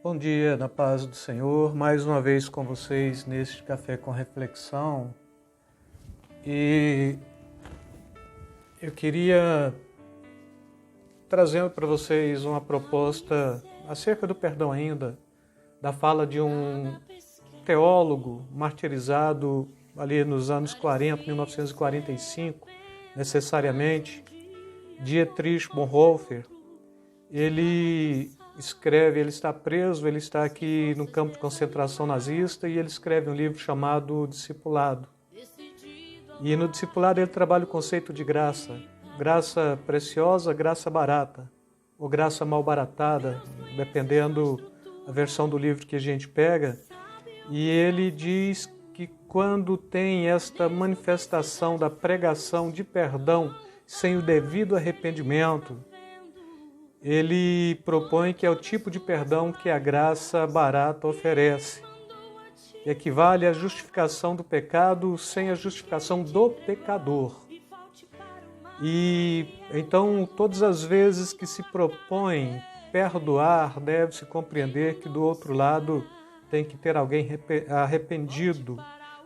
Bom dia, na paz do Senhor, mais uma vez com vocês neste Café com Reflexão. E eu queria trazer para vocês uma proposta acerca do perdão ainda, da fala de um teólogo martirizado ali nos anos 40, 1945, necessariamente, Dietrich Bonhoeffer. Ele escreve, ele está preso, ele está aqui no campo de concentração nazista e ele escreve um livro chamado Discipulado. E no Discipulado ele trabalha o conceito de graça, graça preciosa, graça barata, ou graça mal baratada, dependendo da versão do livro que a gente pega. E ele diz que quando tem esta manifestação da pregação de perdão sem o devido arrependimento, ele propõe que é o tipo de perdão que a graça barata oferece. Equivale à justificação do pecado sem a justificação do pecador. E então, todas as vezes que se propõe perdoar, deve-se compreender que do outro lado tem que ter alguém arrependido,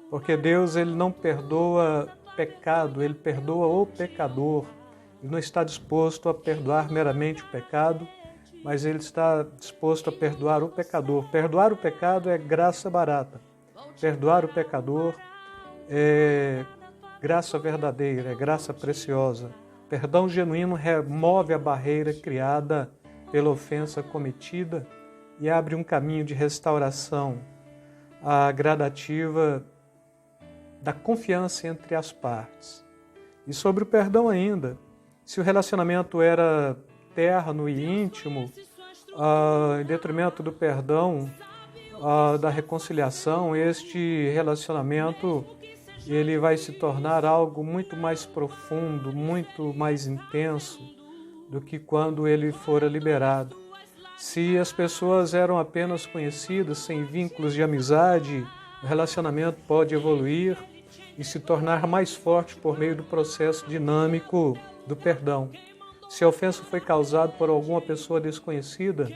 porque Deus ele não perdoa pecado, ele perdoa o pecador. Ele não está disposto a perdoar meramente o pecado, mas ele está disposto a perdoar o pecador. Perdoar o pecado é graça barata. Perdoar o pecador é graça verdadeira, é graça preciosa. Perdão genuíno remove a barreira criada pela ofensa cometida e abre um caminho de restauração, a gradativa da confiança entre as partes. E sobre o perdão ainda, se o relacionamento era terno e íntimo, em detrimento do perdão, da reconciliação, este relacionamento ele vai se tornar algo muito mais profundo, muito mais intenso do que quando ele fora liberado. Se as pessoas eram apenas conhecidas, sem vínculos de amizade, o relacionamento pode evoluir e se tornar mais forte por meio do processo dinâmico do perdão. Se a ofensa foi causada por alguma pessoa desconhecida,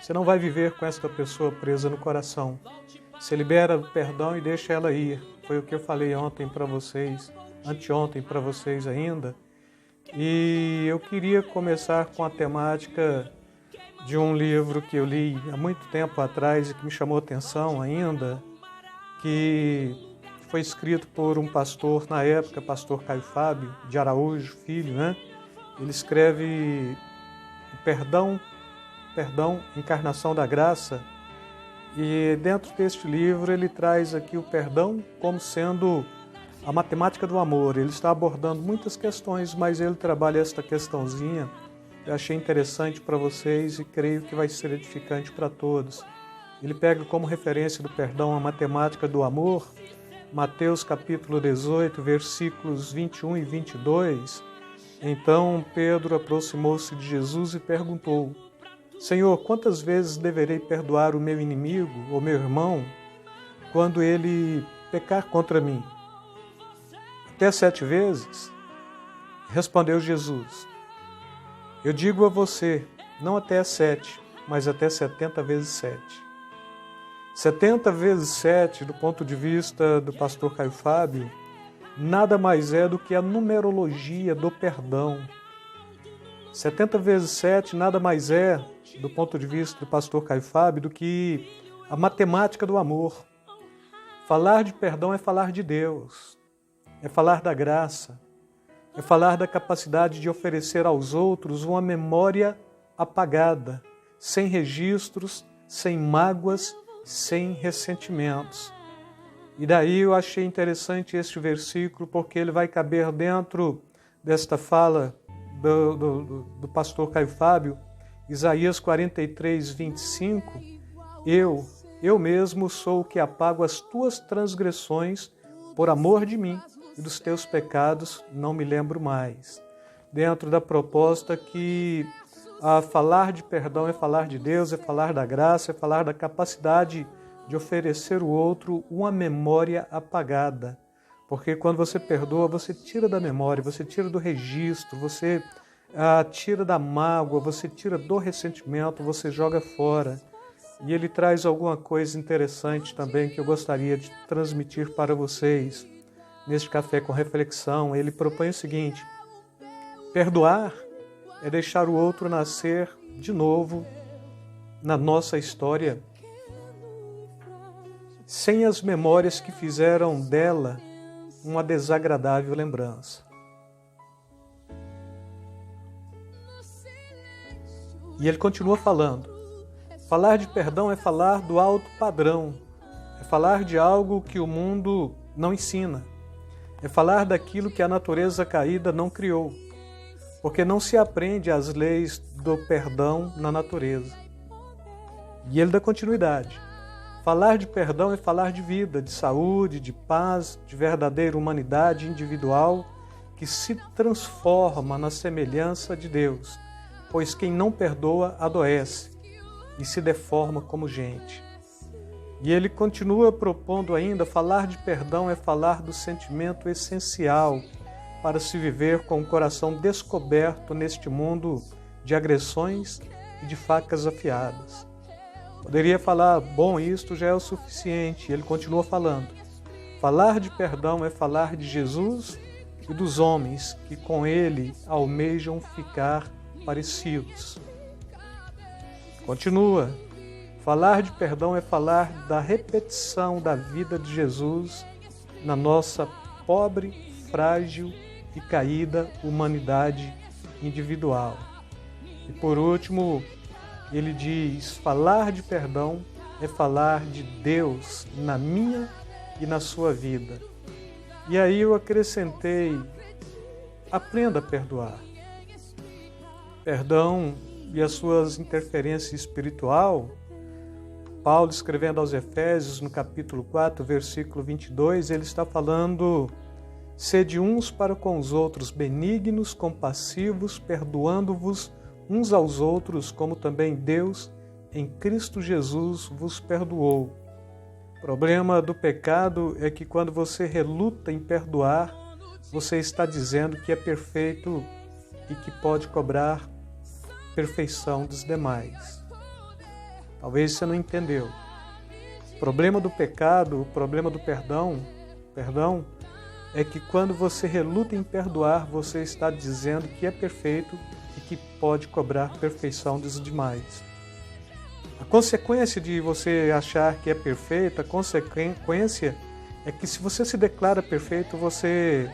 você não vai viver com esta pessoa presa no coração. Você libera o perdão e deixa ela ir. Foi o que eu falei ontem para vocês, anteontem para vocês ainda. E eu queria começar com a temática de um livro que eu li há muito tempo atrás e que me chamou a atenção ainda, que foi escrito por um pastor, na época, pastor Caio Fábio de Araújo, filho, né? Ele escreve Perdão, Encarnação da Graça, e dentro deste livro ele traz aqui o perdão como sendo a matemática do amor. Ele está abordando muitas questões, mas ele trabalha esta questãozinha. Eu achei interessante para vocês e creio que vai ser edificante para todos. Ele pega como referência do perdão a matemática do amor, Mateus capítulo 18, versículos 21 e 22. Então Pedro aproximou-se de Jesus e perguntou: Senhor, quantas vezes deverei perdoar o meu inimigo, ou meu irmão, quando ele pecar contra mim? Até 7 vezes? Respondeu Jesus: Eu digo a você, não até 7, mas até 70 vezes 7. 70 vezes 7, do ponto de vista do pastor Caio Fábio, nada mais é do que a numerologia do perdão. 70 vezes 7 nada mais é, do ponto de vista do pastor Caio Fábio, do que a matemática do amor. Falar de perdão é falar de Deus, é falar da graça, é falar da capacidade de oferecer aos outros uma memória apagada, sem registros, sem mágoas, sem ressentimentos. E daí eu achei interessante este versículo, porque ele vai caber dentro desta fala do pastor Caio Fábio, Isaías 43, 25, eu mesmo sou o que apago as tuas transgressões por amor de mim, e dos teus pecados não me lembro mais. Dentro da proposta que falar de perdão é falar de Deus, é falar da graça, é falar da capacidade de oferecer ao outro uma memória apagada. Porque quando você perdoa, você tira da memória, você tira do registro, você tira da mágoa, você tira do ressentimento, você joga fora. E ele traz alguma coisa interessante também que eu gostaria de transmitir para vocês neste Café com Reflexão. Ele propõe o seguinte: perdoar é deixar o outro nascer de novo na nossa história, sem as memórias que fizeram dela uma desagradável lembrança. E ele continua falando: falar de perdão é falar do alto padrão, é falar de algo que o mundo não ensina, é falar daquilo que a natureza caída não criou, porque não se aprende as leis do perdão na natureza. E ele dá continuidade: falar de perdão é falar de vida, de saúde, de paz, de verdadeira humanidade individual que se transforma na semelhança de Deus, pois quem não perdoa adoece e se deforma como gente. E ele continua propondo ainda: falar de perdão é falar do sentimento essencial para se viver com o coração descoberto neste mundo de agressões e de facas afiadas. Poderia falar: bom, isto já é o suficiente. Ele continua falando: falar de perdão é falar de Jesus e dos homens que com ele almejam ficar parecidos. Continua: falar de perdão é falar da repetição da vida de Jesus na nossa pobre, frágil e caída humanidade individual. E por último, ele diz: falar de perdão é falar de Deus na minha e na sua vida. E aí eu acrescentei: aprenda a perdoar. Perdão e as suas interferências espiritual, Paulo, escrevendo aos Efésios, no capítulo 4, versículo 22, ele está falando: sede uns para com os outros benignos, compassivos, perdoando-vos uns aos outros, como também Deus, em Cristo Jesus, vos perdoou. O problema do pecado é que quando você reluta em perdoar, você está dizendo que é perfeito e que pode cobrar perfeição dos demais. Talvez você não entendeu. O problema do pecado, o problema do perdão é que quando você reluta em perdoar, você está dizendo que é perfeito e que pode cobrar perfeição dos demais. A consequência de você achar que é perfeito, a consequência é que se você se declara perfeito, você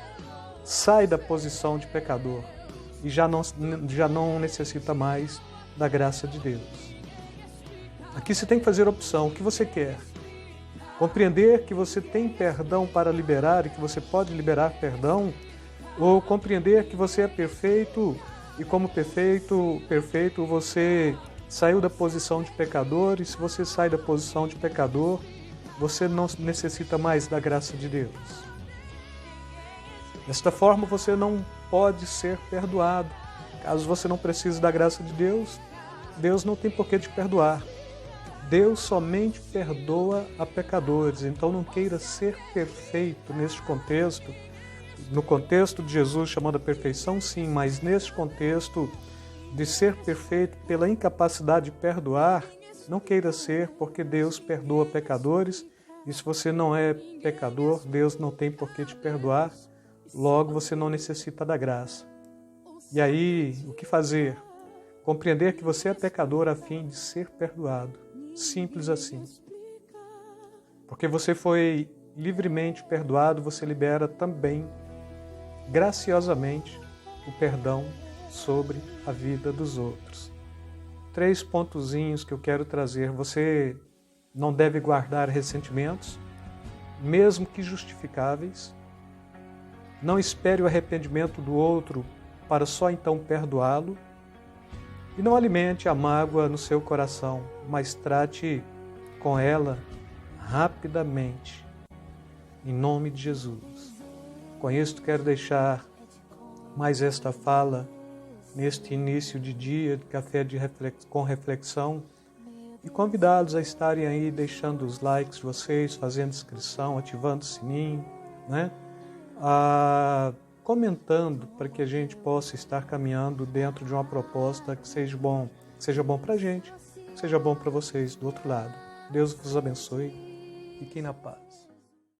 sai da posição de pecador e já não necessita mais da graça de Deus. Aqui você tem que fazer opção: o que você quer? Compreender que você tem perdão para liberar e que você pode liberar perdão, ou compreender que você é perfeito e como perfeito você saiu da posição de pecador, e se você sai da posição de pecador, você não necessita mais da graça de Deus. Desta forma você não pode ser perdoado. Caso você não precise da graça de Deus, Deus não tem por que te perdoar. Deus somente perdoa a pecadores, então não queira ser perfeito neste contexto. No contexto de Jesus chamando a perfeição, sim, mas neste contexto de ser perfeito pela incapacidade de perdoar, não queira ser, porque Deus perdoa pecadores, e se você não é pecador, Deus não tem por que te perdoar, logo você não necessita da graça. E aí, o que fazer? Compreender que você é pecador a fim de ser perdoado. Simples assim. Porque você foi livremente perdoado, você libera também, graciosamente, o perdão sobre a vida dos outros. 3 pontozinhos que eu quero trazer. Você não deve guardar ressentimentos, mesmo que justificáveis. Não espere o arrependimento do outro para só então perdoá-lo. E não alimente a mágoa no seu coração, mas trate com ela rapidamente, em nome de Jesus. Com isto quero deixar mais esta fala neste início de dia de Café com Reflexão e convidá-los a estarem aí deixando os likes de vocês, fazendo inscrição, ativando o sininho, né? Comentando para que a gente possa estar caminhando dentro de uma proposta que seja bom para a gente, que seja bom para vocês do outro lado. Deus vos abençoe. Fiquem na paz.